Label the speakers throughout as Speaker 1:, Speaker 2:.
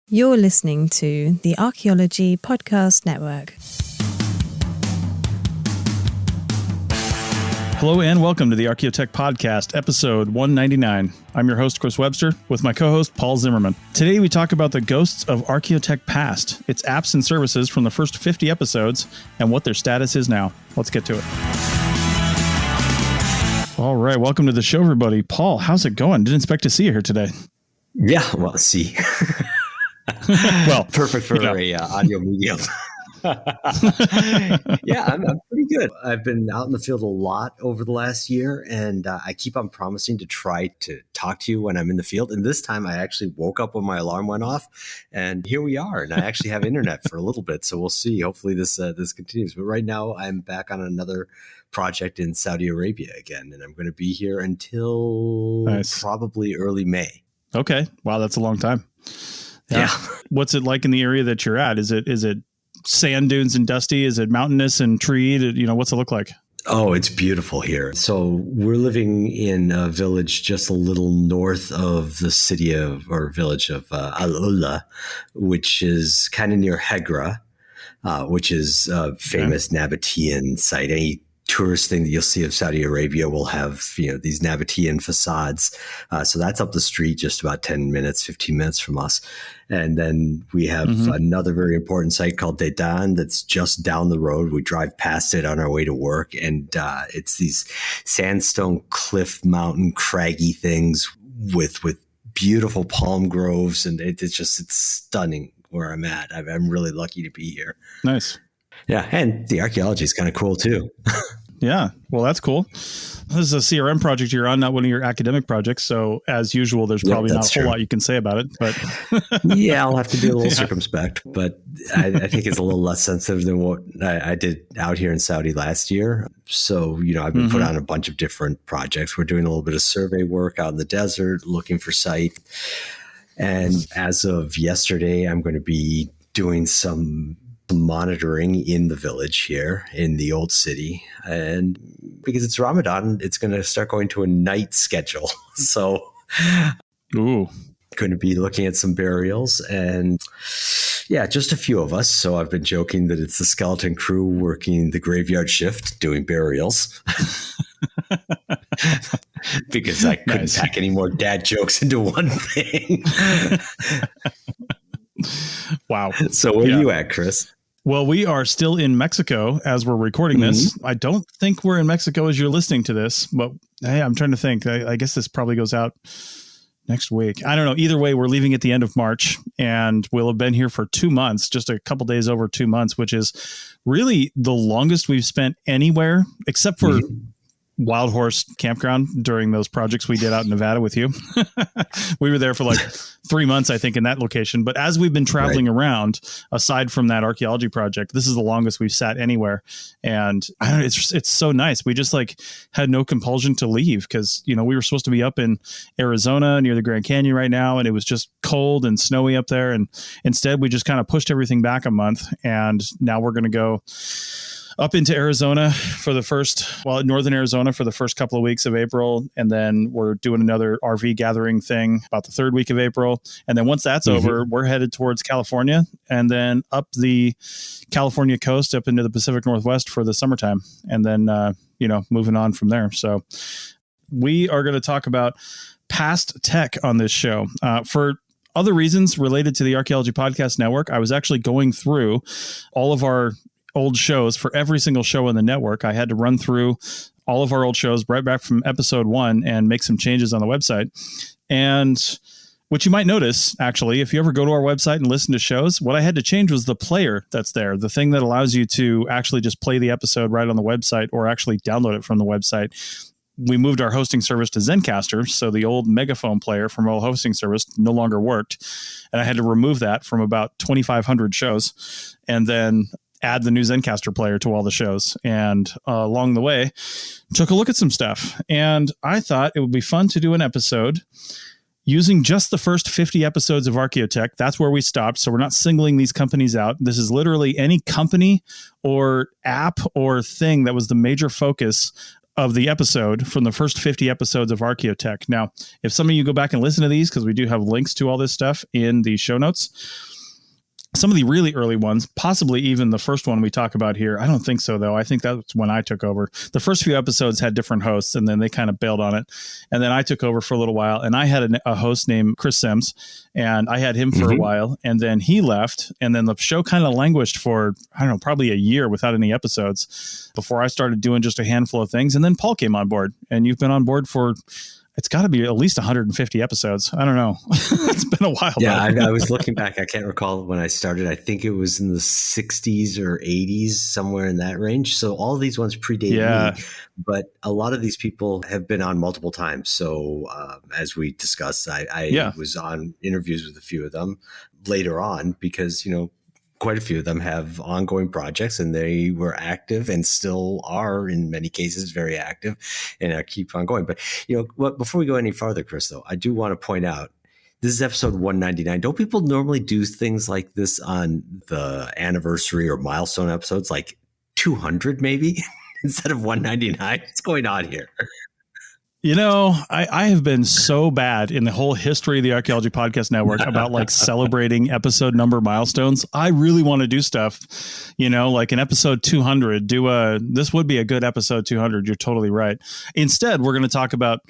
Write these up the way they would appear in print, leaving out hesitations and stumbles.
Speaker 1: You're listening to the Archaeology Podcast Network.
Speaker 2: Hello and welcome to the ArchaeoTech Podcast, episode 199. I'm your host, Chris Webster, with my co-host, Paul Zimmerman. Today we talk about the ghosts of ArchaeoTech past, its apps and services from the first 50 episodes, and what their status is now. Let's get to it. All right, welcome to the show, everybody. Paul, how's it going? Didn't expect to see you here today.
Speaker 3: Yeah, well, see.
Speaker 2: Well,
Speaker 3: perfect for a audio medium. Yeah, I'm pretty good. I've been out in the field a lot over the last year, and I keep on promising to try to talk to you when I'm in the field. And this time I actually woke up when my alarm went off, and here we are. And I actually have internet for a little bit, so we'll see. Hopefully this continues. But right now I'm back on another project in Saudi Arabia again, and I'm going to be here until probably early May.
Speaker 2: Okay. Wow, that's a long time. Yeah. What's it like in the area that you're at? Is it sand dunes and dusty? Is it mountainous and treed? What's it look like?
Speaker 3: Oh, it's beautiful here. So we're living in a village just a little north of the village of Al-Ula, which is kind of near Hegra, which is a famous Nabatean site. Any tourist thing that you'll see of Saudi Arabia will have, these Nabatean facades. So that's up the street, just about 15 minutes from us. And then we have another very important site called Dedan that's just down the road. We drive past it on our way to work. And it's these sandstone cliff mountain craggy things with beautiful palm groves. And it's stunning where I'm at. I'm really lucky to be here.
Speaker 2: Nice.
Speaker 3: Yeah, and the archaeology is kind of cool too.
Speaker 2: Yeah, well, that's cool. This is a CRM project you're on, not one of your academic projects. So as usual, there's probably not a whole lot you can say about it. But
Speaker 3: yeah, I'll have to be a little circumspect. But I think it's a little less sensitive than what I did out here in Saudi last year. So, I've been put on a bunch of different projects. We're doing a little bit of survey work out in the desert, looking for site. And as of yesterday, I'm going to be doing some monitoring in the village here in the old city, and because it's Ramadan, it's going to start going to a night schedule. So going to be looking at some burials, and just a few of us. So I've been joking that it's the skeleton crew working the graveyard shift doing burials. Because I couldn't pack any more dad jokes into one thing.
Speaker 2: Wow.
Speaker 3: So where are you at, Chris?
Speaker 2: Well, we are still in Mexico as we're recording this. I don't think we're in Mexico as you're listening to this, but hey, I'm trying to think. I guess this probably goes out next week. I don't know. Either way, we're leaving at the end of March, and we'll have been here for 2 months, just a couple days over 2 months, which is really the longest we've spent anywhere except for Wild Horse Campground during those projects we did out in Nevada with you. We were there for like 3 months, I think, in that location. But as we've been traveling around, aside from that archaeology project, this is the longest we've sat anywhere. And I don't know, it's so nice. We just had no compulsion to leave because, we were supposed to be up in Arizona near the Grand Canyon right now. And it was just cold and snowy up there. And instead, we just kind of pushed everything back a month. And now we're going to go up into Arizona for northern Arizona for the first couple of weeks of April. And then we're doing another RV gathering thing about the third week of April. And then once that's over, we're headed towards California and then up the California coast up into the Pacific Northwest for the summertime. And then, moving on from there. So we are going to talk about past tech on this show for other reasons related to the Archaeology Podcast Network. I was actually going through all of our old shows for every single show on the network. I had to run through all of our old shows right back from episode 1 and make some changes on the website. And what you might notice, actually, if you ever go to our website and listen to shows, what I had to change was the player that's there, the thing that allows you to actually just play the episode right on the website or actually download it from the website. We moved our hosting service to Zencastr, so the old Megaphone player from our hosting service no longer worked. And I had to remove that from about 2,500 shows. And then add the new Zencastr player to all the shows. And along the way, took a look at some stuff. And I thought it would be fun to do an episode using just the first 50 episodes of ArchaeoTech. That's where we stopped. So we're not singling these companies out. This is literally any company or app or thing that was the major focus of the episode from the first 50 episodes of ArchaeoTech. Now, if some of you go back and listen to these, because we do have links to all this stuff in the show notes, some of the really early ones, possibly even the first one we talk about here. I don't think so, though. I think that's when I took over. The first few episodes had different hosts, and then they kind of bailed on it. And then I took over for a little while, and I had a host named Chris Sims, and I had him for a while, and then he left, and then the show kind of languished for, I don't know, probably a year without any episodes before I started doing just a handful of things. And then Paul came on board, and you've been on board for... It's got to be at least 150 episodes. I don't know. It's been a while.
Speaker 3: Yeah, I was looking back. I can't recall when I started. I think it was in the 60s or 80s, somewhere in that range. So all of these ones predate me. But a lot of these people have been on multiple times. So as we discussed, I was on interviews with a few of them later on because, you know, quite a few of them have ongoing projects and they were active and still are in many cases very active and keep on going. But, you know, before we go any farther, Chris, though, I do want to point out this is episode 199. Don't people normally do things like this on the anniversary or milestone episodes, like 200 maybe instead of 199? What's going on here?
Speaker 2: You know, I have been so bad in the whole history of the Archaeology Podcast Network about like celebrating episode number milestones. I really want to do stuff, you know, like in episode 200, this would be a good episode 200. You're totally right. Instead, we're going to talk about,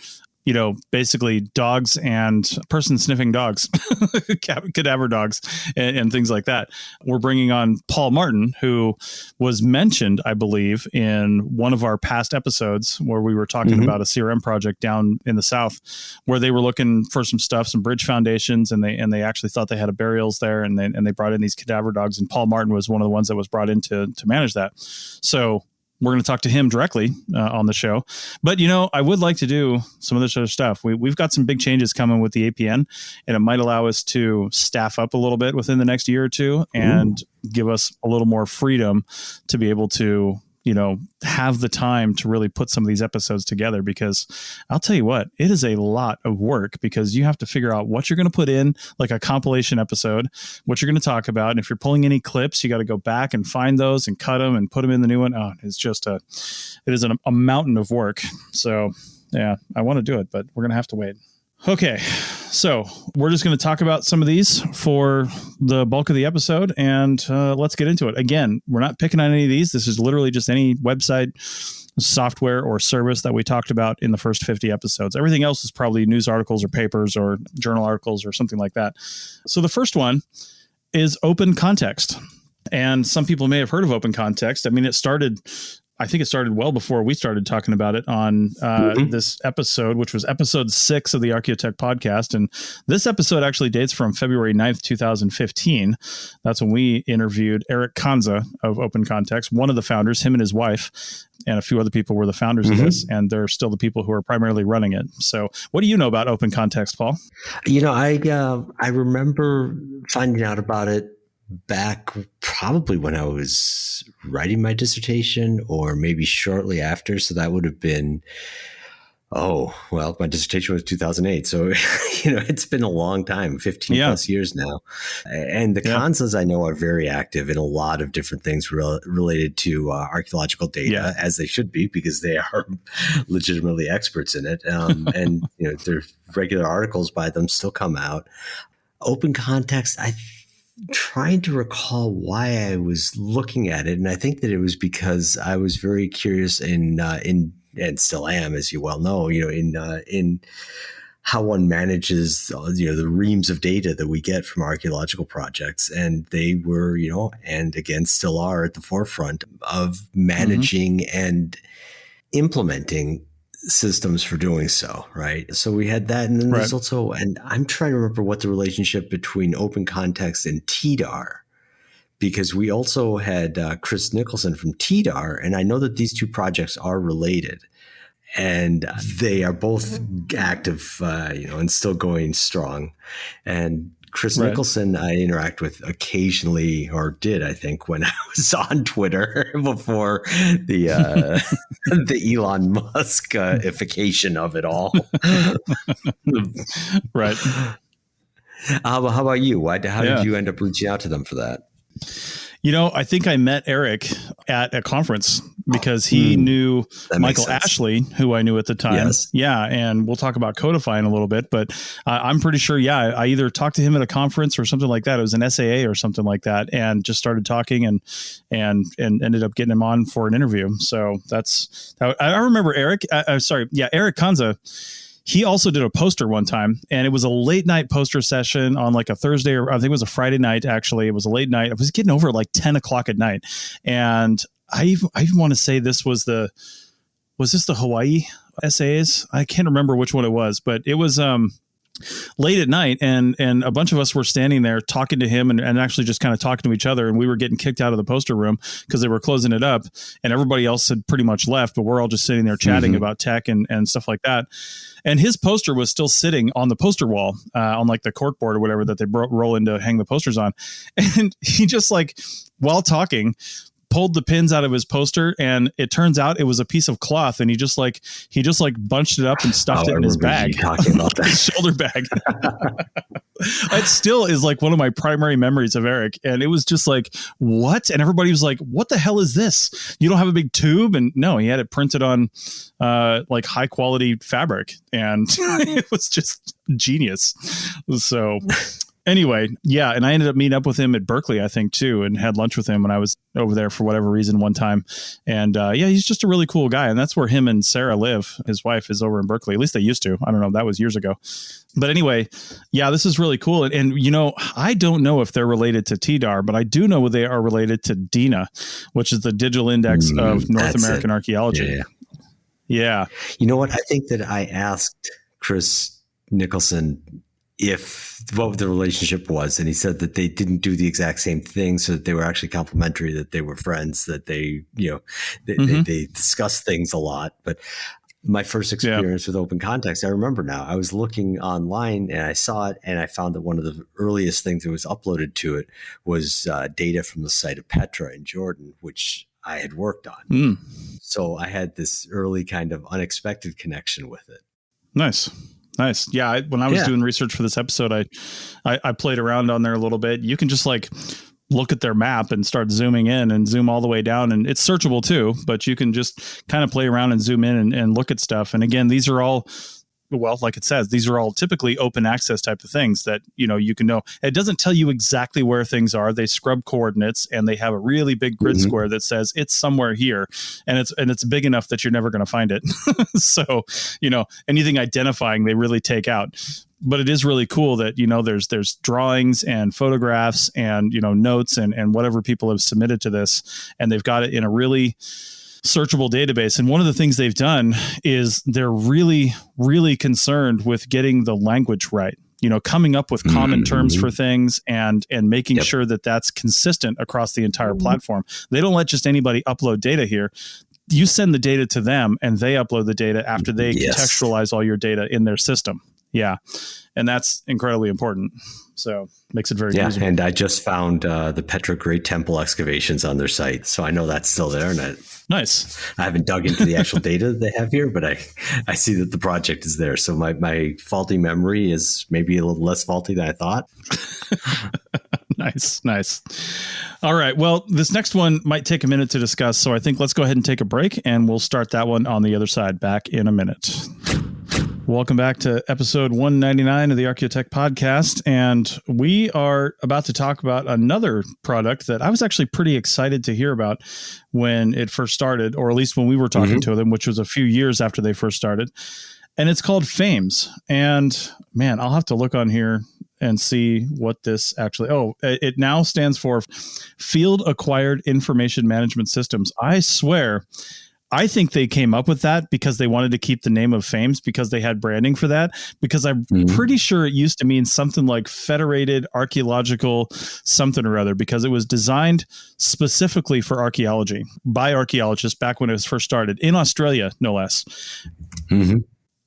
Speaker 2: you know, basically dogs and person sniffing dogs, cadaver dogs and things like that. We're bringing on Paul Martin, who was mentioned, I believe, in one of our past episodes where we were talking about a CRM project down in the South where they were looking for some stuff, some bridge foundations, and they actually thought they had a burials there, and they brought in these cadaver dogs, and Paul Martin was one of the ones that was brought in to manage that. So we're going to talk to him directly on the show. But, you know, I would like to do some of this other stuff. We've got some big changes coming with the APN, and it might allow us to staff up a little bit within the next year or two and give us a little more freedom to be able to, you know, have the time to really put some of these episodes together, because I'll tell you what, it is a lot of work because you have to figure out what you're going to put in, like a compilation episode, what you're going to talk about. And if you're pulling any clips, you got to go back and find those and cut them and put them in the new one. Oh, it's just it is a mountain of work. So yeah, I want to do it, but we're going to have to wait. Okay, so we're just going to talk about some of these for the bulk of the episode, and let's get into it. Again, we're not picking on any of these. This is literally just any website, software, or service that we talked about in the first 50 episodes. Everything else is probably news articles or papers or journal articles or something like that. So the first one is Open Context. And some people may have heard of Open Context. I mean, I think it started well before we started talking about it on this episode, which was episode 6 of the ArchaeoTech podcast. And this episode actually dates from February 9th, 2015. That's when we interviewed Eric Kanza of Open Context, one of the founders. Him and his wife and a few other people were the founders of this, and they're still the people who are primarily running it. So what do you know about Open Context, Paul?
Speaker 3: You know, I remember finding out about it back probably when I was writing my dissertation, or maybe shortly after. So that would have been, my dissertation was 2008. So, you know, it's been a long time, 15 plus years now. And the Kanzas I know are very active in a lot of different things related to archaeological data, as they should be, because they are legitimately experts in it. And, you know, their regular articles by them still come out. Open Context, trying to recall why I was looking at it, and I think that it was because I was very curious in and still am, as you well know, you know, in how one manages, you know, the reams of data that we get from archaeological projects, and they were, you know, and again still are at the forefront of managing and implementing systems for doing so, right? So we had that, and then there's also, and I'm trying to remember what the relationship between Open Context and TDAR, because we also had Chris Nicholson from TDAR, and I know that these two projects are related, and they are both active, you know, and still going strong. And Chris Nicholson, I interact with occasionally, or did, I think, when I was on Twitter before the Elon Musk-ification of it all.
Speaker 2: Right.
Speaker 3: How about you? How did you end up reaching out to them for that?
Speaker 2: You know, I think I met Eric at a conference because he knew Michael
Speaker 3: sense.
Speaker 2: Ashley, who I knew at the time.
Speaker 3: Yes.
Speaker 2: Yeah. And we'll talk about codifying a little bit, but I'm pretty sure, I either talked to him at a conference or something like that. It was an SAA or something like that, and just started talking and ended up getting him on for an interview. So I remember Eric, Eric Kanza. He also did a poster one time, and it was a late night poster session on like a Thursday, or I think it was a Friday night. Actually, it was a late night. I was getting over at like 10 o'clock at night. And I even want to say was this the Hawaii essays? I can't remember which one it was, but it was, late at night, and a bunch of us were standing there talking to him and actually just kind of talking to each other, and we were getting kicked out of the poster room because they were closing it up, and everybody else had pretty much left, but we're all just sitting there chatting about tech and stuff like that. And his poster was still sitting on the poster wall, on like the cork board or whatever that they roll in to hang the posters on. And he just, like, while talking, pulled the pins out of his poster, and it turns out it was a piece of cloth, and he just bunched it up and stuffed it in his bag.
Speaker 3: Talking about that.
Speaker 2: His shoulder bag. It still is like one of my primary memories of Eric, and it was just like, what? And everybody was like, what the hell is this? You don't have a big tube? And no, he had it printed on like high quality fabric, and it was just genius. So anyway, yeah, and I ended up meeting up with him at Berkeley, I think, too, and had lunch with him when I was over there for whatever reason one time. And he's just a really cool guy, and that's where him and Sarah live. His wife is over in Berkeley. At least they used to. I don't know. That was years ago. But anyway, yeah, this is really cool. And I don't know if they're related to TDAR, but I do know they are related to DINA, which is the Digital Index of North American Archaeology. Yeah.
Speaker 3: You know what? I think that I asked Chris Nicholson what the relationship was, and he said that they didn't do the exact same thing, so that they were actually complementary, that they were friends, that they discussed things a lot. But my first experience with open context, I remember now, I was looking online and I saw it, and I found that one of the earliest things that was uploaded to it was data from the site of Petra in Jordan, which I had worked on. So I had this early kind of unexpected connection with it.
Speaker 2: Nice. Yeah. When I was doing research for this episode, I played around on there a little bit. You can just like look at their map and start zooming in and zoom all the way down, and it's searchable too, but you can just kind of play around and zoom in and look at stuff. And again, these are all, well, like it says, these are all typically open access type of things that, you can know. It doesn't tell you exactly where things are. They scrub coordinates, and they have a really big grid square that says it's somewhere here, and it's big enough that you're never going to find it. So, anything identifying, they really take out. But it is really cool that, there's drawings and photographs and, notes and whatever people have submitted to this, and they've got it in a really searchable database. And one of the things they've done is they're really, really concerned with getting the language right, coming up with common terms for things and making sure that that's consistent across the entire platform. They don't let just anybody upload data here. You send the data to them, and they upload the data after they contextualize all your data in their system. Yeah. And that's incredibly important. So makes it very easy.
Speaker 3: And I just found the Petra Great Temple excavations on their site. So I know that's still there. And
Speaker 2: nice.
Speaker 3: I haven't dug into the actual data that they have here, but I see that the project is there. So my faulty memory is maybe a little less faulty than I thought.
Speaker 2: Nice. All right. Well, this next one might take a minute to discuss. So I think let's go ahead and take a break, and we'll start that one on the other side. Back in a minute. Welcome back to episode 199 of the ArchaeoTech podcast. And we are about to talk about another product that I was actually pretty excited to hear about when it first started, or at least when we were talking to them, which was a few years after they first started. And it's called FAMES. And man, I'll have to look on here and see what this actually, it now stands for Field Acquired Information Management Systems. I swear, I think they came up with that because they wanted to keep the name of FAMES, because they had branding for that, because I'm pretty sure it used to mean something like Federated Archaeological something or other, because it was designed specifically for archaeology by archaeologists back when it was first started in Australia, no less.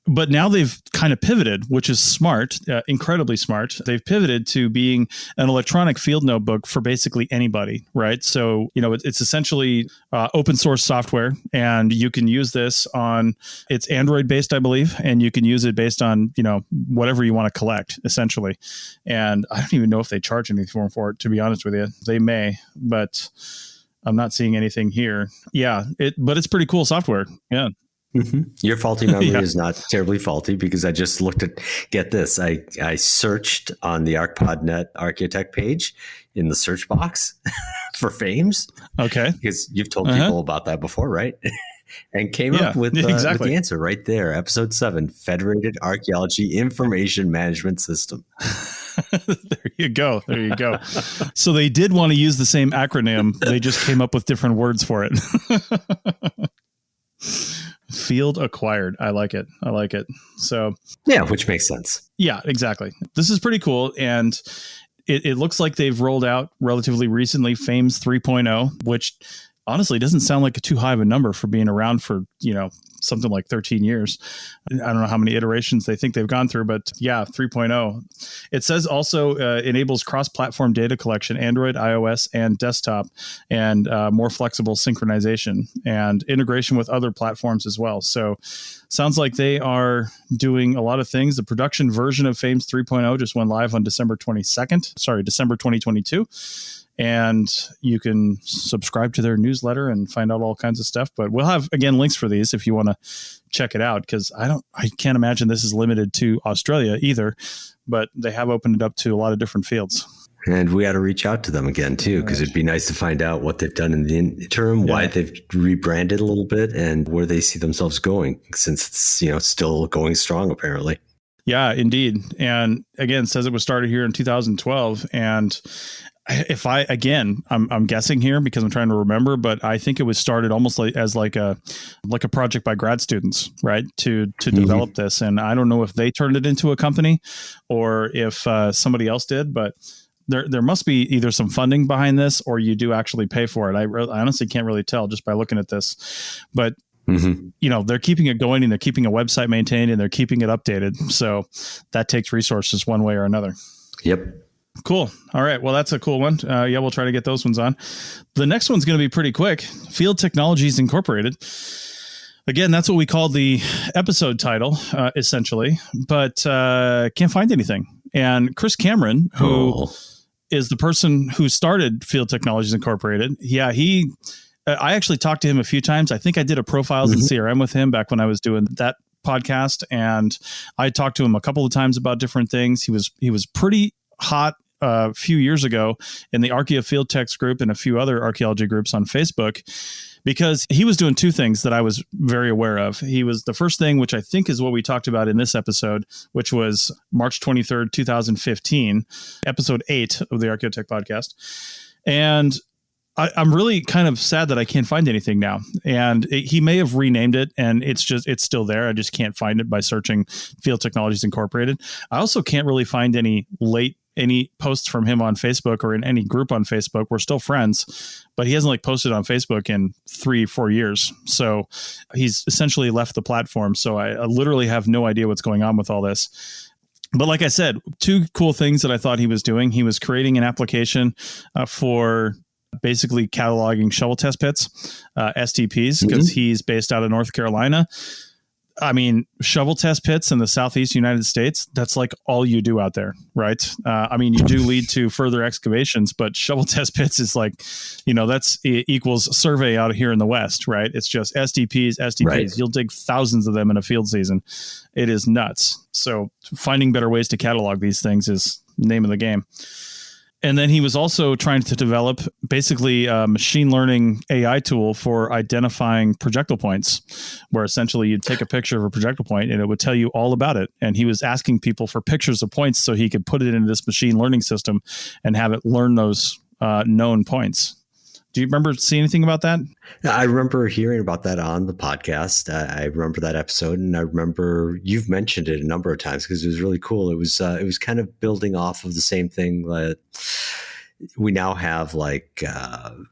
Speaker 2: But now they've kind of pivoted, which is smart, incredibly smart. They've pivoted to being an electronic field notebook for basically anybody, right? So, it's essentially open source software, and you can use this on, it's Android based, I believe, and you can use it based on, whatever you want to collect, essentially. And I don't even know if they charge anything for it, to be honest with you. They may, but I'm not seeing anything here. Yeah, but it's pretty cool software. Yeah.
Speaker 3: Your faulty memory
Speaker 2: Yeah.
Speaker 3: is not terribly faulty, because I just looked at, get this, I searched on the ArcPodNet ArchaeoTech page in the search box for fames.
Speaker 2: Okay.
Speaker 3: Because you've told people about that before, right? And came up with
Speaker 2: exactly.
Speaker 3: the answer right there. Episode 7, Federated Archaeology Information Management System.
Speaker 2: There you go. There you go. So they did want to use the same acronym. They just came up with different words for it. Field acquired. I like it. I like it. So
Speaker 3: yeah, which makes sense.
Speaker 2: Yeah, exactly. This is pretty cool. And it looks like they've rolled out relatively recently FAMES 3.0, which honestly doesn't sound like too high of a number for being around for, something like 13 years. I don't know how many iterations they think they've gone through, but yeah, 3.0. It says also enables cross-platform data collection, Android, iOS, and desktop, and more flexible synchronization and integration with other platforms as well. So sounds like they are doing a lot of things. The production version of FAMES 3.0 just went live on December 2022. And you can subscribe to their newsletter and find out all kinds of stuff. But we'll have, again, links for these if you want to check it out, because I can't imagine this is limited to Australia either, but they have opened it up to a lot of different fields.
Speaker 3: And we got to reach out to them again, too, because it'd be nice to find out what they've done in the interim, why they've rebranded a little bit, and where they see themselves going, since it's, still going strong, apparently.
Speaker 2: Yeah, indeed. And again, it says it was started here in 2012. And if I'm guessing here because I'm trying to remember, but I think it was started almost as a project by grad students, right? To develop this. And I don't know if they turned it into a company or if somebody else did, but there must be either some funding behind this or you do actually pay for it. I honestly can't really tell just by looking at this, but they're keeping it going and they're keeping a website maintained and they're keeping it updated. So that takes resources one way or another.
Speaker 3: Yep.
Speaker 2: Cool. All right. Well, that's a cool one. We'll try to get those ones on. The next one's going to be pretty quick. Field Technologies Incorporated. Again, that's what we call the episode title, essentially, but can't find anything. And Chris Cameron, who is the person who started Field Technologies Incorporated. Yeah, I actually talked to him a few times. I think I did a profiles in CRM with him back when I was doing that podcast. And I talked to him a couple of times about different things. He was pretty hot a few years ago in the Archaeo Field Techs group and a few other archaeology groups on Facebook, because he was doing two things that I was very aware of. He was the first thing, which I think is what we talked about in this episode, which was March 23rd, 2015, episode 8 of the ArchaeoTech podcast. And I'm really kind of sad that I can't find anything now. And he may have renamed it and it's still there. I just can't find it by searching Field Technologies Incorporated. I also can't really find any posts from him on Facebook or in any group on Facebook. We're still friends, but he hasn't posted on Facebook in 3-4 years. So he's essentially left the platform. So I literally have no idea what's going on with all this. But like I said, two cool things that I thought he was doing. He was creating an application for basically cataloging shovel test pits, STPs, because he's based out of North Carolina. I mean, shovel test pits in the Southeast United States, that's like all you do out there, right? You do lead to further excavations, but shovel test pits is that's equals survey out here in the West, right? It's just STPs. Right. You'll dig thousands of them in a field season. It is nuts. So finding better ways to catalog these things is the name of the game. And then he was also trying to develop basically a machine learning AI tool for identifying projectile points, where essentially you'd take a picture of a projectile point and it would tell you all about it. And he was asking people for pictures of points so he could put it into this machine learning system and have it learn those known points. Do you remember seeing anything about that?
Speaker 3: I remember hearing about that on the podcast. I remember that episode, and I remember you've mentioned it a number of times because it was really cool. It was kind of building off of the same thing that we now have. I'm trying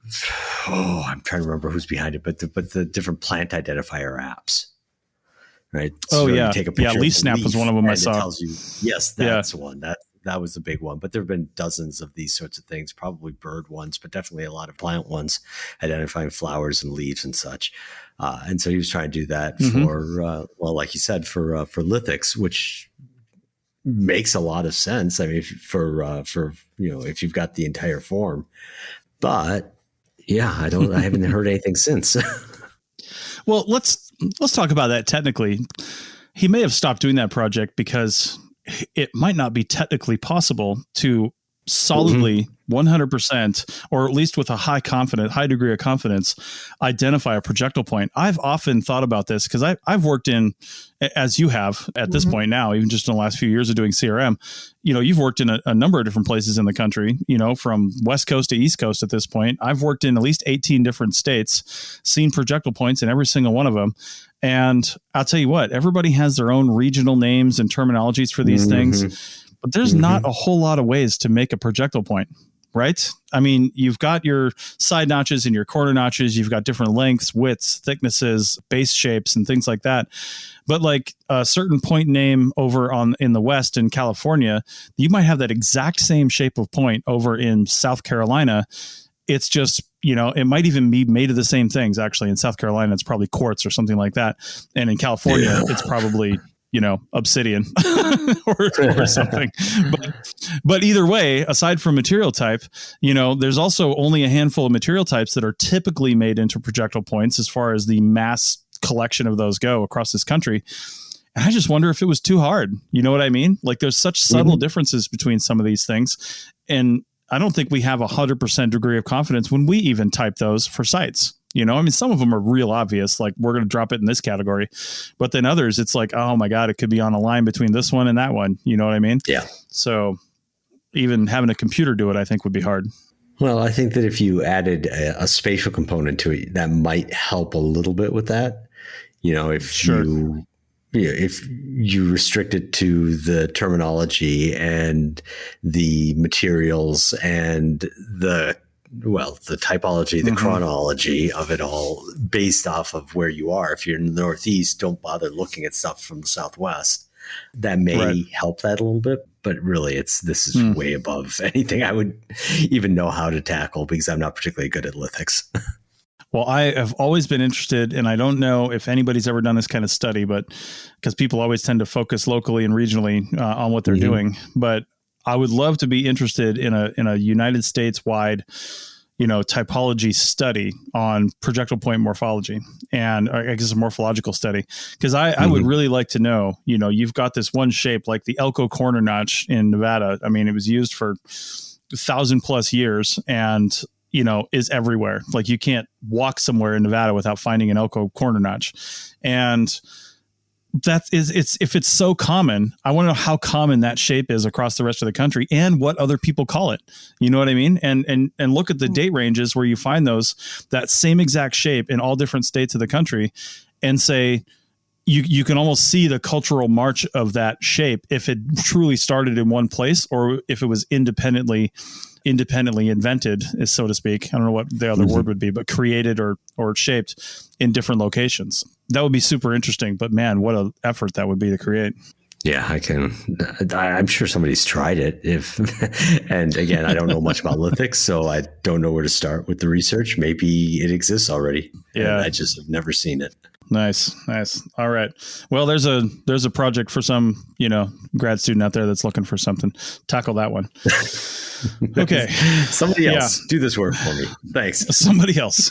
Speaker 3: to remember who's behind it, but the different plant identifier apps, right? So
Speaker 2: yeah,
Speaker 3: you take a picture.
Speaker 2: Yeah, Leaf Snap was one of them I saw.
Speaker 3: It tells you, yes, that's one. That was the big one, but there have been dozens of these sorts of things, probably bird ones, but definitely a lot of plant ones, identifying flowers and leaves and such. And so he was trying to do that for, like you said, for lithics, which makes a lot of sense. I mean, for if you've got the entire form, but Yeah, I haven't heard anything since.
Speaker 2: Well, let's talk about that technically. He may have stopped doing that project because it might not be technically possible to solidly 100%, or at least with a high degree of confidence, identify a projectile point. I've often thought about this because I've worked in, as you have at this point now, even just in the last few years of doing CRM, you've worked in a number of different places in the country, from West Coast to East Coast at this point. I've worked in at least 18 different states, seen projectile points in every single one of them. And I'll tell you what, everybody has their own regional names and terminologies for these things, but there's not a whole lot of ways to make a projectile point, right? I mean, you've got your side notches and your corner notches. You've got different lengths, widths, thicknesses, base shapes, and things like that. But like a certain point name over in the West in California, you might have that exact same shape of point over in South Carolina. It's just, it might even be made of the same things. Actually, in South Carolina, it's probably quartz or something like that. And in California, it's probably, obsidian or something. But either way, aside from material type, there's also only a handful of material types that are typically made into projectile points as far as the mass collection of those go across this country. And I just wonder if it was too hard. You know what I mean? Like there's such subtle differences between some of these things. And I don't think we have 100% degree of confidence when we even type those for sites. Some of them are real obvious, like we're going to drop it in this category, but then others, it's like, oh my God, it could be on a line between this one and that one. You know what I mean? Yeah. So even having a computer do it, I think would be hard.
Speaker 3: Well, I think that if you added a spatial component to it, that might help a little bit with that. If you restrict it to the terminology and the materials and the typology, the chronology of it all based off of where you are. If you're in the Northeast, don't bother looking at stuff from the Southwest. That may help that a little bit, but really this is way above anything I would even know how to tackle because I'm not particularly good at lithics.
Speaker 2: Well, I have always been interested, and I don't know if anybody's ever done this kind of study, but because people always tend to focus locally and regionally on what they're doing, but I would love to be interested in a United States wide, typology study on projectile point morphology, and I guess a morphological study, because I would really like to know, you've got this one shape like the Elko corner notch in Nevada. I mean, it was used for 1,000+ years and is everywhere. Like you can't walk somewhere in Nevada without finding an Elko corner notch. And if it's so common, I want to know how common that shape is across the rest of the country and what other people call it. You know what I mean? And look at the date ranges where you find that same exact shape in all different states of the country and say, you can almost see the cultural march of that shape if it truly started in one place or if it was independently invented, so to speak. I don't know what the other word would be, but created or shaped in different locations. That would be super interesting, but man, what an effort that would be to create.
Speaker 3: Yeah, I'm sure somebody's tried it. And again, I don't know much about lithics, so I don't know where to start with the research. Maybe it exists already. Yeah. I just have never seen it.
Speaker 2: Nice. All right. Well, there's a project for some, grad student out there that's looking for something. Tackle that one. Okay.
Speaker 3: Somebody else do this work for me. Thanks.
Speaker 2: Somebody else.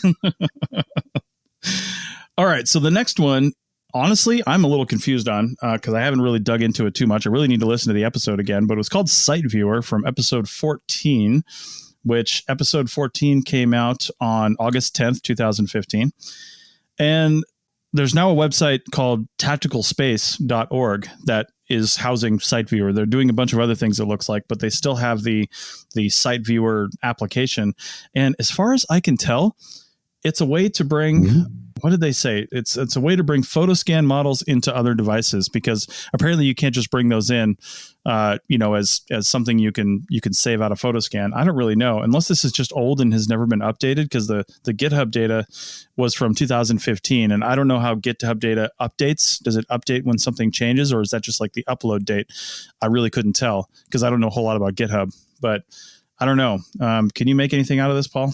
Speaker 2: All right. So the next one, honestly, I'm a little confused on because I haven't really dug into it too much. I really need to listen to the episode again, but it was called Site Viewer from episode 14, which episode 14 came out on August 10th, 2015. And there's now a website called tacticalspace.org that is housing Site Viewer. They're doing a bunch of other things, it looks like, but they still have the Site Viewer application. And as far as I can tell, it's a way to bring, what did they say? It's a way to bring photo scan models into other devices, because apparently you can't just bring those in, as something you can save out a photo scan. I don't really know, unless this is just old and has never been updated, because the GitHub data was from 2015, and I don't know how GitHub data updates. Does it update when something changes, or is that just like the upload date? I really couldn't tell because I don't know a whole lot about GitHub, but I don't know. Can you make anything out of this, Paul?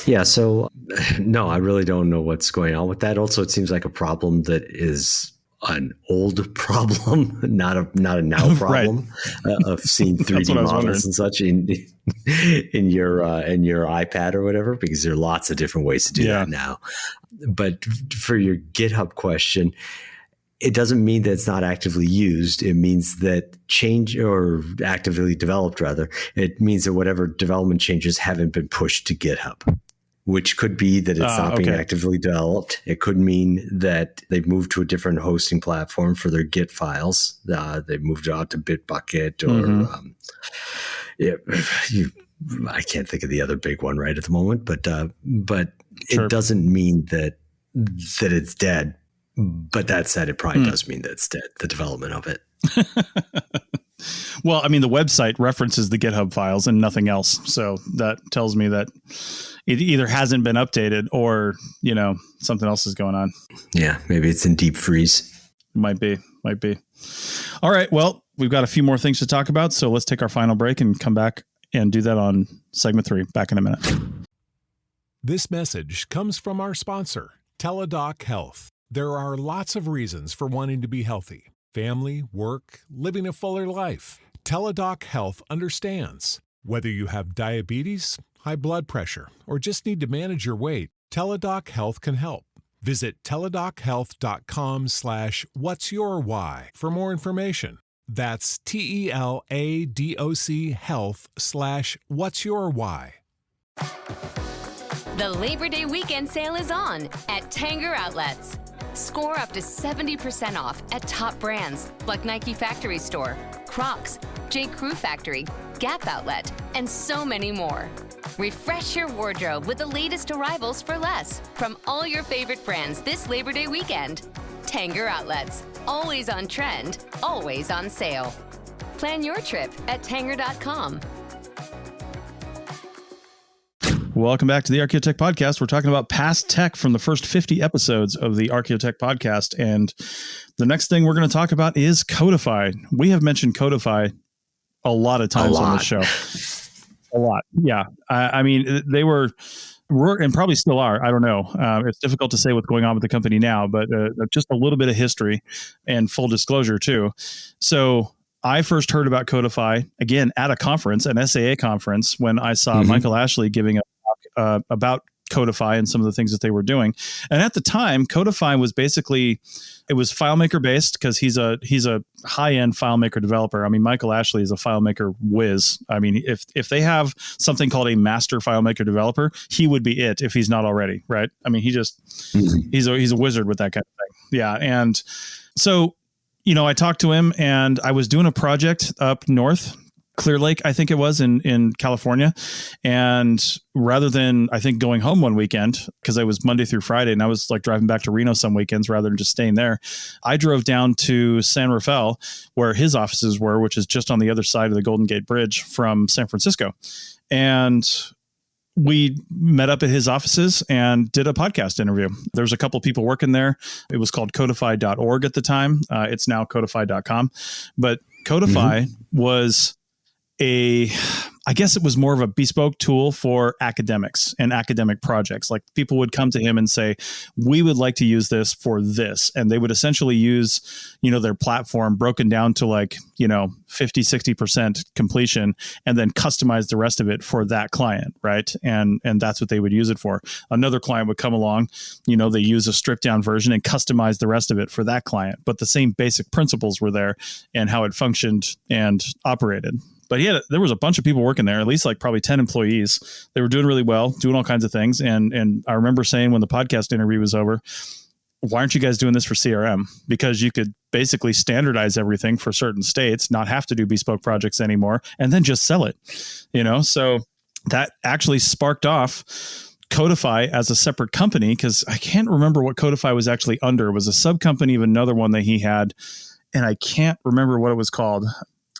Speaker 3: Yeah, so no, I really don't know what's going on with that. Also, it seems like a problem that is an old problem, not a now problem of seeing 3D models and such in your iPad or whatever, because there are lots of different ways to do that now. But for your GitHub question, it doesn't mean that it's not actively used. It means that actively developed rather. It means that whatever development changes haven't been pushed to GitHub, which could be that it's not being actively developed. It could mean that they've moved to a different hosting platform for their Git files. They've moved out to Bitbucket or I can't think of the other big one right at the moment. But it doesn't mean that it's dead. But that said, it probably does mean that it's dead, the development of it.
Speaker 2: Well, I mean, the website references the GitHub files and nothing else. So that tells me that it either hasn't been updated or, something else is going on.
Speaker 3: Yeah, maybe it's in deep freeze.
Speaker 2: Might be. All right. Well, we've got a few more things to talk about. So let's take our final break and come back and do that on segment 3. Back in a minute.
Speaker 4: This message comes from our sponsor, Teladoc Health. There are lots of reasons for wanting to be healthy. Family, work, living a fuller life. Teladoc Health understands. Whether you have diabetes, high blood pressure, or just need to manage your weight, Teladoc Health can help. Visit teladochealth.com/what'syourwhy for more information. That's TELADOC health/what'syourwhy.
Speaker 5: The Labor Day weekend sale is on at Tanger Outlets. Score up to 70% off at top brands like Nike Factory Store, Crocs, J. Crew Factory, Gap Outlet, and so many more. Refresh your wardrobe with the latest arrivals for less from all your favorite brands this Labor Day weekend. Tanger Outlets, always on trend, always on sale. Plan your trip at tanger.com.
Speaker 2: Welcome back to the ArchaeoTech podcast. We're talking about past tech from the first 50 episodes of the ArchaeoTech podcast. And the next thing we're going to talk about is Codify. We have mentioned Codify a lot of times on this show. A lot. Yeah. I mean, they were and probably still are. I don't know. It's difficult to say what's going on with the company now, but just a little bit of history and full disclosure too. So I first heard about Codify again at a conference, an SAA conference, when I saw Michael Ashley giving a talk about Codify and some of the things that they were doing. And at the time, Codify was basically, it was FileMaker based because he's a high-end FileMaker developer. I mean, Michael Ashley is a FileMaker whiz. I mean, if they have something called a master FileMaker developer, he would be it if he's not already, right? I mean, he just, he's a wizard with that kind of thing. Yeah. And so, I talked to him and I was doing a project up north, Clear Lake, I think it was in California. And rather than, I think, going home one weekend, because I was Monday through Friday and I was like driving back to Reno some weekends rather than just staying there, I drove down to San Rafael where his offices were, which is just on the other side of the Golden Gate Bridge from San Francisco. And we met up at his offices and did a podcast interview. There's a couple people working there. It was called codify.org at the time. It's now codify.com. But Codify was I guess it was more of a bespoke tool for academics and academic projects. Like people would come to him and say, we would like to use this for this. And they would essentially use, their platform broken down to 50-60% completion and then customize the rest of it for that client. Right. And that's what they would use it for. Another client would come along, they use a stripped down version and customize the rest of it for that client. But the same basic principles were there and how it functioned and operated. But there was a bunch of people working there, at least probably 10 employees. They were doing really well, doing all kinds of things. And I remember saying when the podcast interview was over, why aren't you guys doing this for CRM? Because you could basically standardize everything for certain states, not have to do bespoke projects anymore, and then just sell it. So that actually sparked off Codify as a separate company, because I can't remember what Codify was actually under. It was a sub-company of another one that he had, and I can't remember what it was called.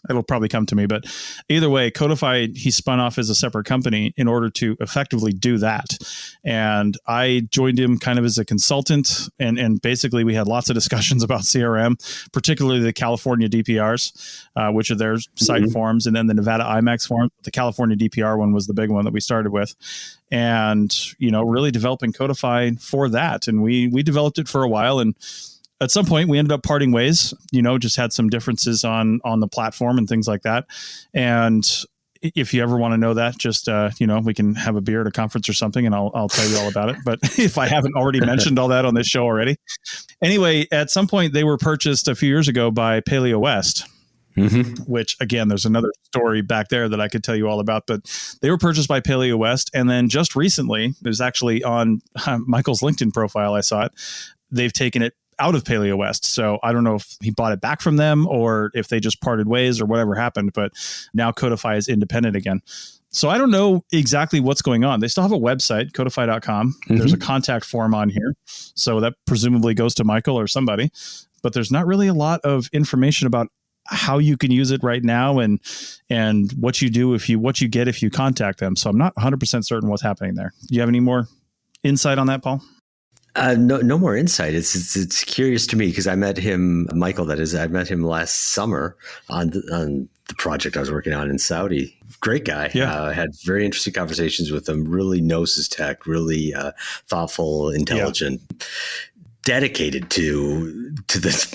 Speaker 2: It'll probably come to me, but either way, Codify, he spun off as a separate company in order to effectively do that. And I joined him kind of as a consultant. And basically we had lots of discussions about CRM, particularly the California DPRs, which are their site forms, and then the Nevada IMAX forms. The California DPR one was the big one that we started with. And, really developing Codify for that. And we developed it for a while. And at some point we ended up parting ways, just had some differences on the platform and things like that. And if you ever want to know that, just, we can have a beer at a conference or something and I'll tell you all about it. But if I haven't already mentioned all that on this show already. Anyway, at some point they were purchased a few years ago by Paleo West, which again, there's another story back there that I could tell you all about, but they were purchased by Paleo West. And then just recently, it was actually on Michael's LinkedIn profile, I saw it, they've taken it out of Paleo West. So I don't know if he bought it back from them or if they just parted ways or whatever happened, but now Codify is independent again. So I don't know exactly what's going on. They still have a website, codify.com. There's a contact form on here. So that presumably goes to Michael or somebody, but there's not really a lot of information about how you can use it right now and what you do what you get if you contact them. So I'm not 100% certain what's happening there. Do you have any more insight on that, Paul?
Speaker 3: No more insight. It's curious to me because I met him, Michael, that is, I met him last summer on the project I was working on in Saudi. Great guy.
Speaker 2: Yeah.
Speaker 3: Had very interesting conversations with him. Really knows his tech, really thoughtful, intelligent. Yeah. Dedicated to this.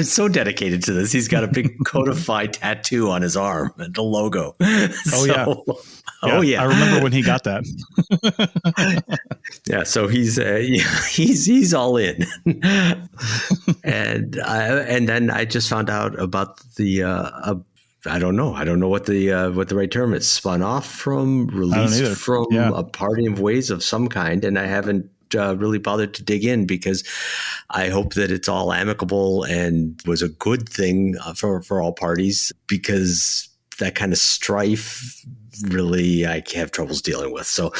Speaker 3: So dedicated to this. He's got a big Codify tattoo on his arm, the logo.
Speaker 2: Oh yeah. I remember when he got that.
Speaker 3: Yeah. So he's all in. And then I just found out about the, I don't know what the right term is. Spun off from, released from a parting of ways of some kind. And I haven't really bothered to dig in because I hope that it's all amicable and was a good thing for all parties, because that kind of strife really I have troubles dealing with. So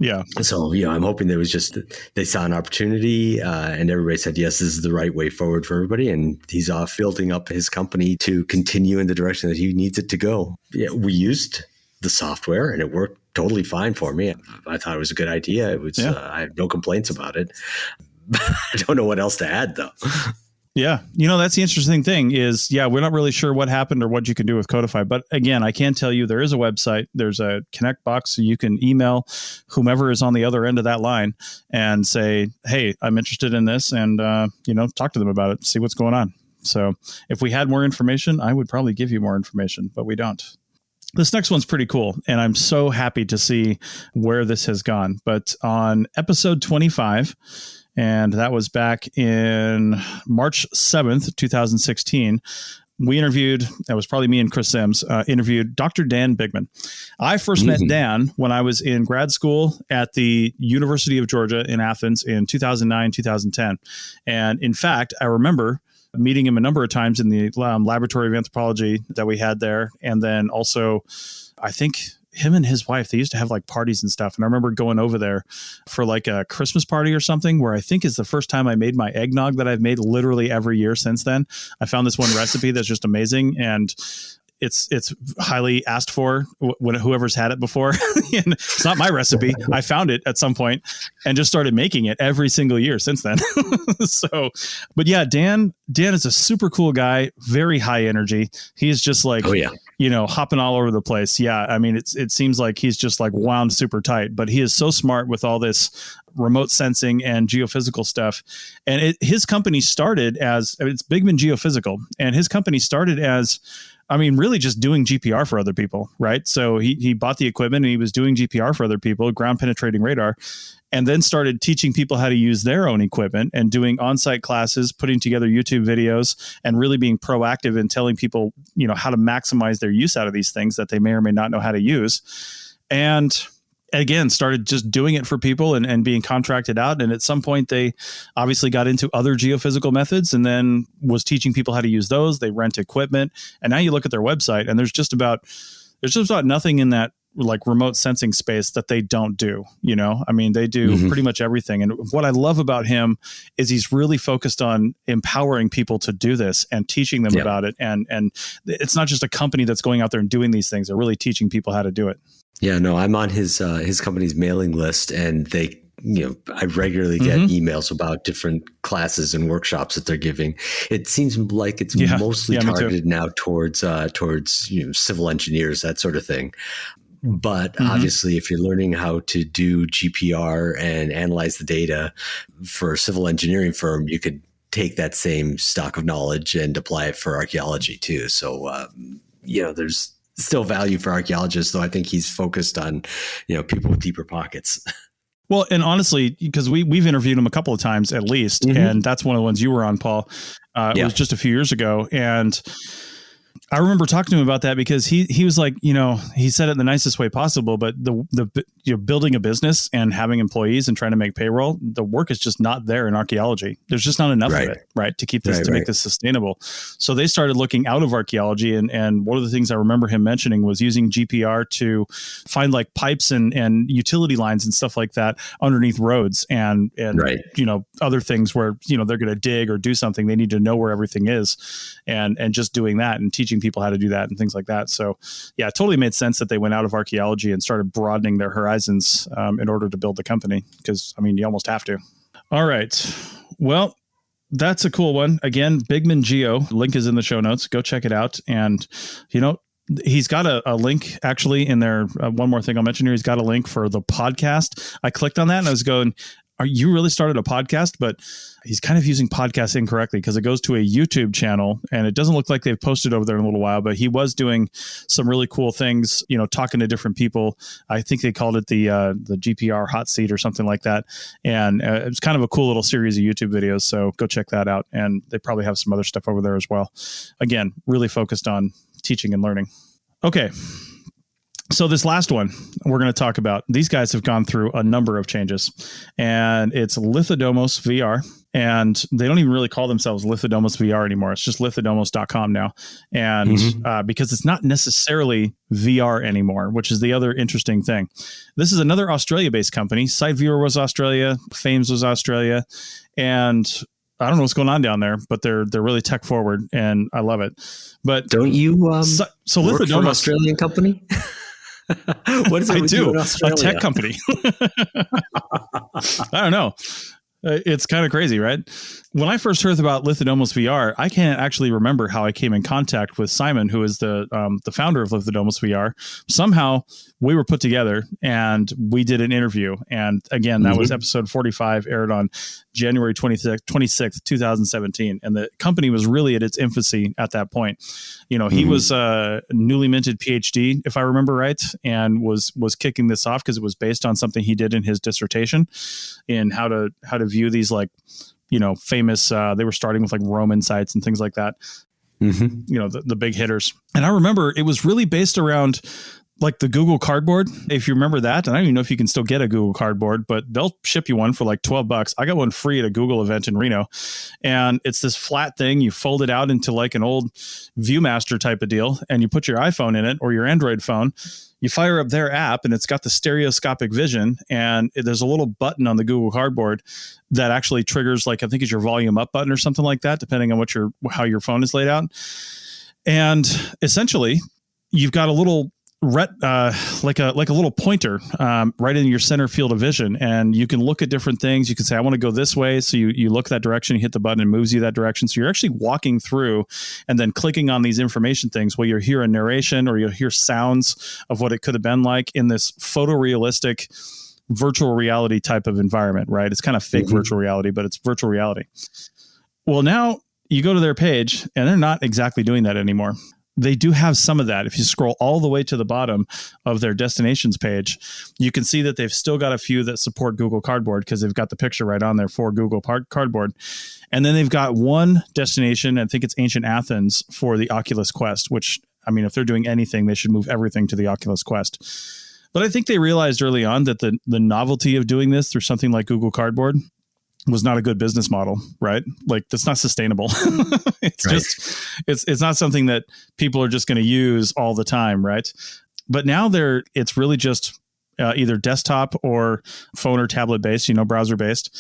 Speaker 3: I'm hoping there was just, they saw an opportunity and everybody said, yes, this is the right way forward for everybody. And he's off building up his company to continue in the direction that he needs it to go. Yeah, we used the software and it worked totally fine for me. I thought it was a good idea. It was, I have no complaints about it. I don't know what else to add though.
Speaker 2: Yeah. That's the interesting thing is, we're not really sure what happened or what you can do with Codify. But again, I can tell you there is a website. There's a connect box. So you can email whomever is on the other end of that line and say, hey, I'm interested in this. And, talk to them about it, see what's going on. So if we had more information, I would probably give you more information, but we don't. This next one's pretty cool, and I'm so happy to see where this has gone. But on episode 25, and that was back in March 7th, 2016, we interviewed, that was probably me and Chris Sims, interviewed Dr. Dan Bigman. I first met Dan when I was in grad school at the University of Georgia in Athens in 2009, 2010. And in fact, I remember meeting him a number of times in the laboratory of anthropology that we had there. And then also, I think him and his wife, they used to have like parties and stuff. And I remember going over there for like a Christmas party or something where I think is the first time I made my eggnog that I've made literally every year since then. I found this one recipe that's just amazing. And it's highly asked for when whoever's had it before. And it's not my recipe. I found it at some point and just started making it every single year since then. So, but yeah, Dan is a super cool guy, very high energy. He's just like, hopping all over the place. Yeah. I mean, it seems like he's just like wound super tight, but he is so smart with all this remote sensing and geophysical stuff. And his company started as, it's Bigman Geophysical, and his company started as, really just doing GPR for other people, right? So he bought the equipment and he was doing GPR for other people, ground penetrating radar, and then started teaching people how to use their own equipment and doing on-site classes, putting together YouTube videos, and really being proactive in telling people, how to maximize their use out of these things that they may or may not know how to use. And again, started just doing it for people and being contracted out. And at some point they obviously got into other geophysical methods and then was teaching people how to use those. They rent equipment. And now you look at their website and there's just about nothing in that like remote sensing space that they don't do, they do pretty much everything. And what I love about him is he's really focused on empowering people to do this and teaching them about it. And it's not just a company that's going out there and doing these things. They're really teaching people how to do it.
Speaker 3: Yeah, no, I'm on his company's mailing list, and they, I regularly get emails about different classes and workshops that they're giving. It seems like it's mostly targeted now towards civil engineers, that sort of thing. But obviously, if you're learning how to do GPR and analyze the data for a civil engineering firm, you could take that same stock of knowledge and apply it for archaeology too. So, there's still value for archaeologists, though I think he's focused on, people with deeper pockets.
Speaker 2: Well, and honestly, because we've interviewed him a couple of times at least, and that's one of the ones you were on, Paul. It was just a few years ago. And I remember talking to him about that because he was like, he said it in the nicest way possible, but the building a business and having employees and trying to make payroll, the work is just not there in archaeology. There's just not enough of it, right, to keep this make this sustainable. So they started looking out of archaeology, and one of the things I remember him mentioning was using GPR to find like pipes and utility lines and stuff like that underneath roads and other things where they're going to dig or do something. They need to know where everything is, and just doing that and teaching people how to do that and things like that. So yeah, it totally made sense that they went out of archaeology and started broadening their horizons in order to build the company, because you almost have to. All right, well, that's a cool one. Again, Bigman Geo, link is in the show notes. Go check it out. And he's got a link actually in there. One more thing I'll mention here, he's got a link for the podcast. I clicked on that and I was going, are you really started a podcast? But he's kind of using podcast incorrectly, because it goes to a YouTube channel and it doesn't look like they've posted over there in a little while, but he was doing some really cool things, talking to different people. I think they called it the GPR hot seat or something like that. And it was kind of a cool little series of YouTube videos. So go check that out. And they probably have some other stuff over there as well. Again, really focused on teaching and learning. Okay. So this last one we're going to talk about, these guys have gone through a number of changes, and it's Lithodomos VR. And they don't even really call themselves Lithodomos VR anymore. It's just lithodomos.com now. And because it's not necessarily VR anymore, which is the other interesting thing. This is another Australia-based company. SiteViewer was Australia. Fames was Australia. And I don't know what's going on down there, but they're really tech forward, and I love it. But
Speaker 3: don't you
Speaker 2: so
Speaker 3: work for an Australian company? What is it?
Speaker 2: I do. A tech company. I don't know. It's kind of crazy, right? When I first heard about Lithodomos VR, I can't actually remember how I came in contact with Simon, who is the founder of Lithodomos VR. Somehow we were put together and we did an interview. And again, that was episode 45, aired on January 26th, 2017. And the company was really at its infancy at that point. He was a newly minted PhD, if I remember right, and was kicking this off because it was based on something he did in his dissertation in how to view these famous, they were starting with like Roman sites and things like that, the big hitters. And I remember it was really based around like the Google Cardboard, if you remember that. And I don't even know if you can still get a Google Cardboard, but they'll ship you one for like $12. I got one free at a Google event in Reno. And it's this flat thing. You fold it out into like an old Viewmaster type of deal, and you put your iPhone in it or your Android phone. You fire up their app and it's got the stereoscopic vision, and there's a little button on the Google Cardboard that actually triggers, like, I think it's your volume up button or something like that, depending on how your phone is laid out. And essentially you've got a little like a little pointer right in your center field of vision, and you can look at different things. You can say, I want to go this way. So you look that direction, you hit the button, and moves you that direction. So you're actually walking through and then clicking on these information things where you'll hear a narration or you'll hear sounds of what it could have been like in this photorealistic virtual reality type of environment, right? It's kind of fake virtual reality, but it's virtual reality. Well, now you go to their page and they're not exactly doing that anymore. They do have some of that. If you scroll all the way to the bottom of their destinations page, you can see that they've still got a few that support Google Cardboard because they've got the picture right on there for Google Cardboard. And then they've got one destination, I think it's ancient Athens, for the Oculus Quest, which, I mean, if they're doing anything, they should move everything to the Oculus Quest. But I think they realized early on that the novelty of doing this through something like Google Cardboard was not a good business model, right? Like, that's not sustainable. It's right. It's not something that people are just going to use all the time, right? But now it's really just either desktop or phone or tablet based, browser based.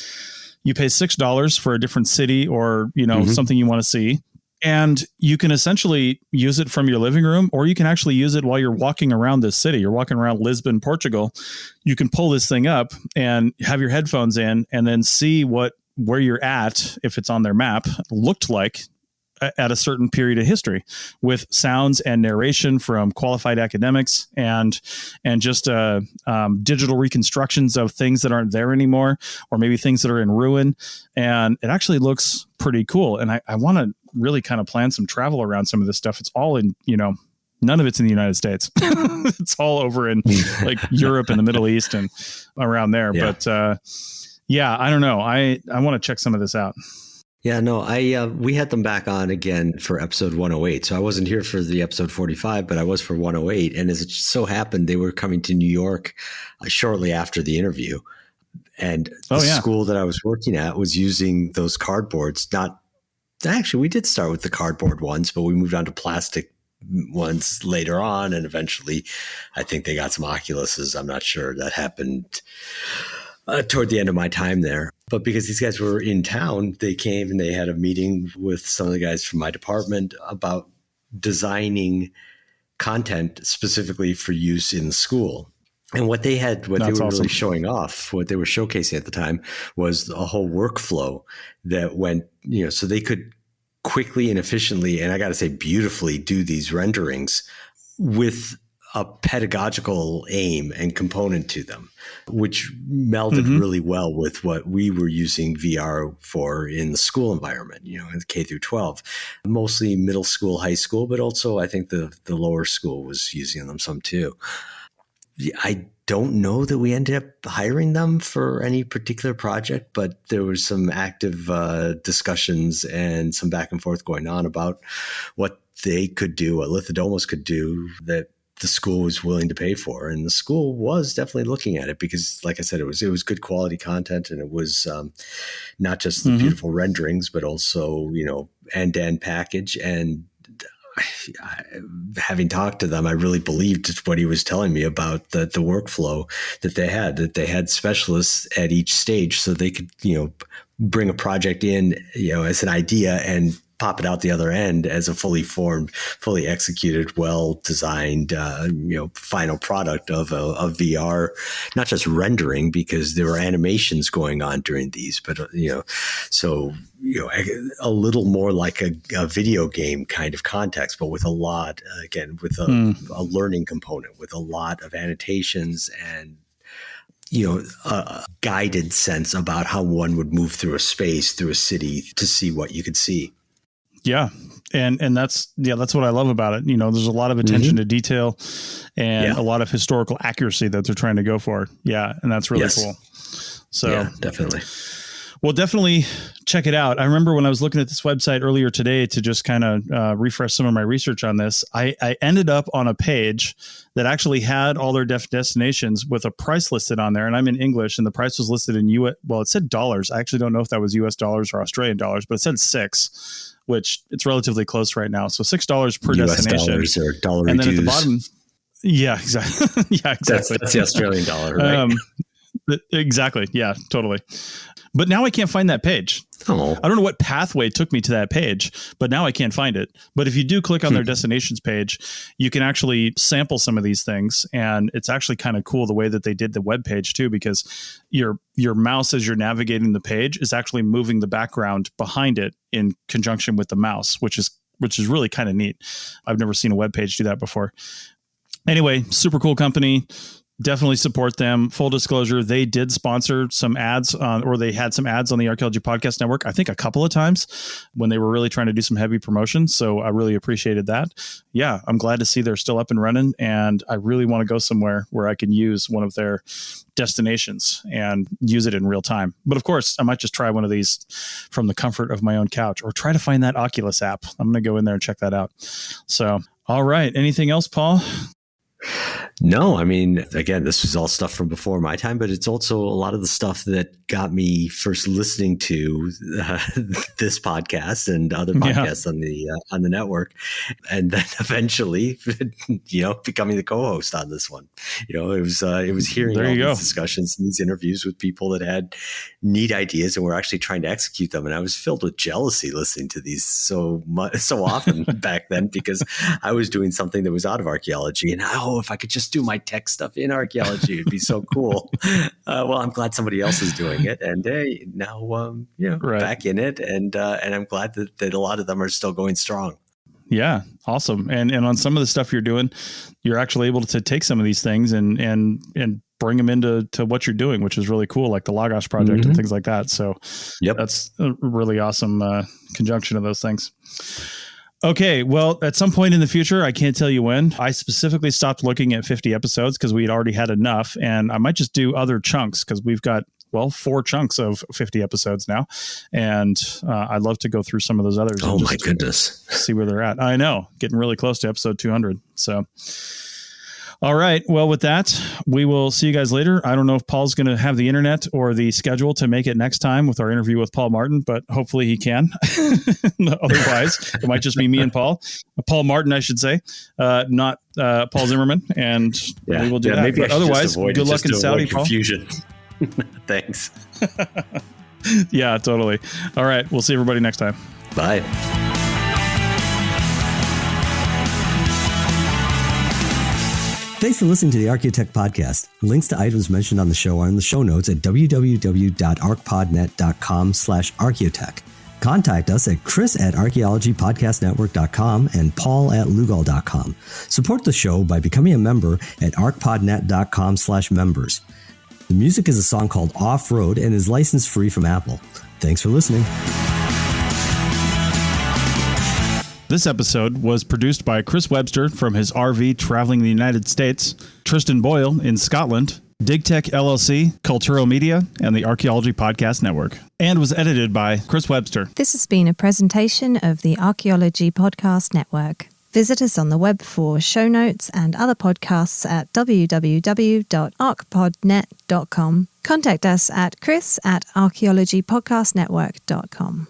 Speaker 2: You pay $6 for a different city or, something you want to see. And you can essentially use it from your living room, or you can actually use it while you're walking around this city. You're walking around Lisbon, Portugal. You can pull this thing up and have your headphones in and then see where you're at, if it's on their map, looked like at a certain period of history with sounds and narration from qualified academics and just digital reconstructions of things that aren't there anymore, or maybe things that are in ruin. And it actually looks pretty cool. And I want to really kind of plan some travel around some of this stuff. It's all in, none of it's in the United States. It's all over in like Europe and the Middle East and around there. Yeah. But I don't know. I want to check some of this out.
Speaker 3: Yeah, no, we had them back on again for episode 108. So I wasn't here for the episode 45, but I was for 108. And as it so happened, they were coming to New York shortly after the interview. And the school that I was working at was using those cardboards. We did start with the cardboard ones, but we moved on to plastic ones later on. And eventually, I think they got some Oculuses. I'm not sure. That happened toward the end of my time there. But because these guys were in town, they came and they had a meeting with some of the guys from my department about designing content specifically for use in the school. And what they were really showing off, what they were showcasing at the time, was a whole workflow that went, so they could quickly and efficiently, and I got to say beautifully, do these renderings with a pedagogical aim and component to them, which melded really well with what we were using VR for in the school environment, in K through 12, mostly middle school, high school, but also I think the lower school was using them some too. I don't know that we ended up hiring them for any particular project, but there was some active discussions and some back and forth going on about what they could do, what Lithodomos could do that the school was willing to pay for. And the school was definitely looking at it because, like I said, it was good quality content, and it was not just the beautiful renderings, but also, end-to-end package. And having talked to them, I really believed what he was telling me about the workflow that they had specialists at each stage, so they could, bring a project in, as an idea and pop it out the other end as a fully formed, fully executed, well-designed, final product of a VR, not just rendering, because there were animations going on during these, but, a little more like a video game kind of context, but with a lot, again, with a learning component, with a lot of annotations and, a guided sense about how one would move through a space, through a city, to see what you could see.
Speaker 2: Yeah. And that's what I love about it. There's a lot of attention to detail and a lot of historical accuracy that they're trying to go for. Yeah. And that's really cool. So
Speaker 3: yeah, definitely.
Speaker 2: Well, definitely check it out. I remember when I was looking at this website earlier today to just kind of refresh some of my research on this, I ended up on a page that actually had all their destinations with a price listed on there. And I'm in English, and the price was listed in US. Well, it said dollars. I actually don't know if that was US dollars or Australian dollars, but it said $6, which it's relatively close right now. So $6 per
Speaker 3: US
Speaker 2: destination.
Speaker 3: Dollars or dollar
Speaker 2: and then
Speaker 3: dues.
Speaker 2: At the bottom. Yeah, exactly. Yeah, exactly.
Speaker 3: That's the Australian dollar, right?
Speaker 2: Exactly. Yeah, totally. But now I can't find that page.
Speaker 3: Oh.
Speaker 2: I don't know what pathway took me to that page, but now I can't find it. But if you do click on their destinations page, you can actually sample some of these things. And it's actually kind of cool the way that they did the web page too, because your mouse, as you're navigating the page, is actually moving the background behind it in conjunction with the mouse, which is really kind of neat. I've never seen a web page do that before. Anyway, super cool company. Definitely support them. Full disclosure, they did sponsor some ads or they had some ads on the Archaeology Podcast Network, I think a couple of times when they were really trying to do some heavy promotion. So I really appreciated that. Yeah, I'm glad to see they're still up and running. And I really want to go somewhere where I can use one of their destinations and use it in real time. But of course, I might just try one of these from the comfort of my own couch or try to find that Oculus app. I'm going to go in there and check that out. So, all right. Anything else, Paul?
Speaker 3: No, I mean, again, this was all stuff from before my time, but it's also a lot of the stuff that got me first listening to this podcast and other podcasts on the network, and then eventually, becoming the co-host on this one. It was hearing all these discussions and these interviews with people that had neat ideas and were actually trying to execute them, and I was filled with jealousy listening to these so often back then because I was doing something that was out of archaeology, and if I could just just do my tech stuff in archaeology. It'd be so cool. Well, I'm glad somebody else is doing it. And hey, now, back in it. And I'm glad that a lot of them are still going strong.
Speaker 2: Yeah. Awesome. And on some of the stuff you're doing, you're actually able to take some of these things and bring them into what you're doing, which is really cool, like the Lagos project and things like that. So that's a really awesome conjunction of those things. Okay, well, at some point in the future, I can't tell you when, I specifically stopped looking at 50 episodes because we'd already had enough, and I might just do other chunks because we've got, 4 chunks of 50 episodes now, and I'd love to go through some of those others.
Speaker 3: Oh, my goodness.
Speaker 2: See where they're at. I know, getting really close to episode 200, so... All right. Well, with that, we will see you guys later. I don't know if Paul's going to have the internet or the schedule to make it next time with our interview with Paul Martin, but hopefully he can. Otherwise, it might just be me and Paul. Paul Martin, I should say, not Paul Zimmerman. And we will do that.
Speaker 3: Maybe
Speaker 2: but otherwise, good luck in Saudi, Paul.
Speaker 3: Confusion. Thanks.
Speaker 2: Yeah, totally. All right. We'll see everybody next time.
Speaker 3: Bye.
Speaker 6: Thanks for listening to the ArchaeoTech podcast. Links to items mentioned on the show are in the show notes at www.arcpodnet.com/archaeotech. Contact us at chris@archaeologypodcastnetwork.com and paul@lugal.com. Support the show by becoming a member at arcpodnet.com/members. The music is a song called Off Road and is license free from Apple. Thanks for listening.
Speaker 2: This episode was produced by Chris Webster from his RV traveling the United States, Tristan Boyle in Scotland, DigTech LLC, Culturo Media, and the Archaeology Podcast Network, and was edited by Chris Webster.
Speaker 1: This has been a presentation of the Archaeology Podcast Network. Visit us on the web for show notes and other podcasts at www.archpodnet.com. Contact us at chris@archaeologypodcastnetwork.com.